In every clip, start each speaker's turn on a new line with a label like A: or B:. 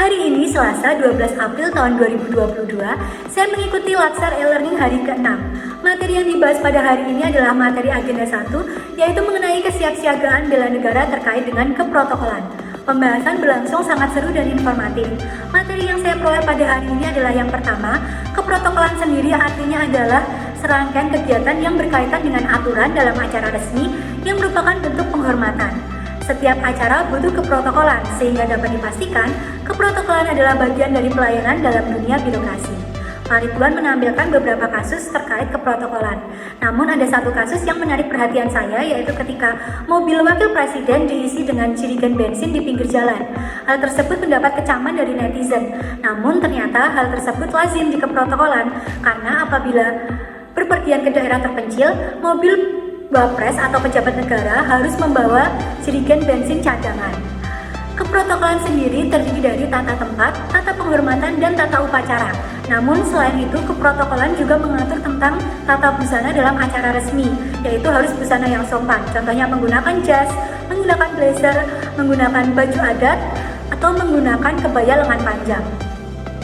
A: Hari ini Selasa 12 April tahun 2022, saya mengikuti Latsar e-learning hari ke-6. Materi yang dibahas pada hari ini adalah materi agenda 1, yaitu mengenai kesiapsiagaan bela negara terkait dengan keprotokolan. Pembahasan berlangsung sangat seru dan informatif. Materi yang saya peroleh pada hari ini adalah yang pertama, keprotokolan sendiri artinya adalah serangkaian kegiatan yang berkaitan dengan aturan dalam acara resmi yang merupakan bentuk penghormatan. Setiap acara butuh keprotokolan, sehingga dapat dipastikan keprotokolan adalah bagian dari pelayanan dalam dunia birokrasi. Pak Ridwan menampilkan beberapa kasus terkait keprotokolan. Namun ada satu kasus yang menarik perhatian saya, yaitu ketika mobil wakil presiden diisi dengan jerigen bensin di pinggir jalan. Hal tersebut mendapat kecaman dari netizen. Namun ternyata hal tersebut lazim di keprotokolan, karena apabila berpergian ke daerah terpencil, mobil Wapres atau pejabat negara harus membawa jerigen bensin cadangan. Keprotokolan sendiri terdiri dari tata tempat, tata penghormatan, dan tata upacara. Namun selain itu, keprotokolan juga mengatur tentang tata busana dalam acara resmi, yaitu harus busana yang sopan. Contohnya menggunakan jas, menggunakan blazer, menggunakan baju adat, atau menggunakan kebaya lengan panjang.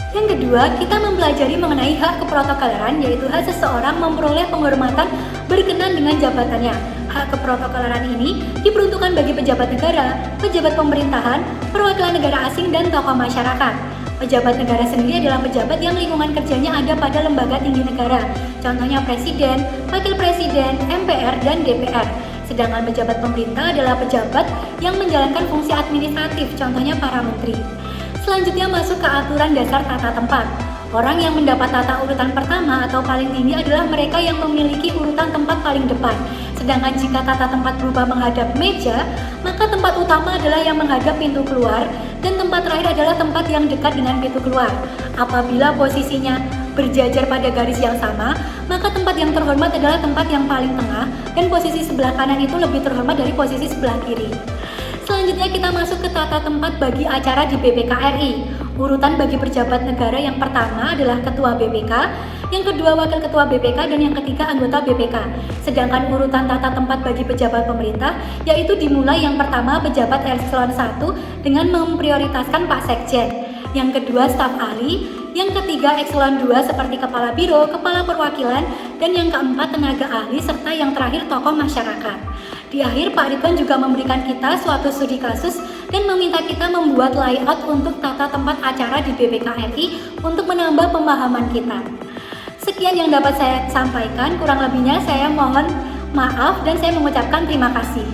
A: Yang kedua, kita mempelajari mengenai hak keprotokoleran, yaitu hak seseorang memperoleh penghormatan berkenan dengan jabatannya. Hak keprotokoleran ini diperuntukkan bagi pejabat negara, pejabat pemerintahan, perwakilan negara asing, dan tokoh masyarakat. Pejabat negara sendiri adalah pejabat yang lingkungan kerjanya ada pada lembaga tinggi negara, contohnya presiden, wakil presiden, MPR, dan DPR. Sedangkan pejabat pemerintah adalah pejabat yang menjalankan fungsi administratif, contohnya para menteri. Selanjutnya masuk ke aturan dasar tata tempat. Orang yang mendapat tata urutan pertama atau paling tinggi adalah mereka yang memiliki urutan tempat paling depan. Sedangkan jika tata tempat berupa menghadap meja, maka tempat utama adalah yang menghadap pintu keluar dan tempat terakhir adalah tempat yang dekat dengan pintu keluar. Apabila posisinya berjajar pada garis yang sama, maka tempat yang terhormat adalah tempat yang paling tengah dan posisi sebelah kanan itu lebih terhormat dari posisi sebelah kiri. Selanjutnya kita masuk ke tata tempat bagi acara di BPK RI. Urutan bagi pejabat negara yang pertama adalah Ketua BPK, yang kedua Wakil Ketua BPK, dan yang ketiga anggota BPK. Sedangkan urutan tata tempat bagi pejabat pemerintah yaitu dimulai yang pertama pejabat eselon 1 dengan memprioritaskan Pak Sekjen, yang kedua staf ahli, yang ketiga eselon 2 seperti kepala biro, kepala perwakilan, dan yang keempat tenaga ahli, serta yang terakhir tokoh masyarakat. Di akhir, Pak Ridwan juga memberikan kita suatu studi kasus dan meminta kita membuat layout untuk tata tempat acara di BPK RI untuk menambah pemahaman kita. Sekian yang dapat saya sampaikan, kurang lebihnya saya mohon maaf dan saya mengucapkan terima kasih.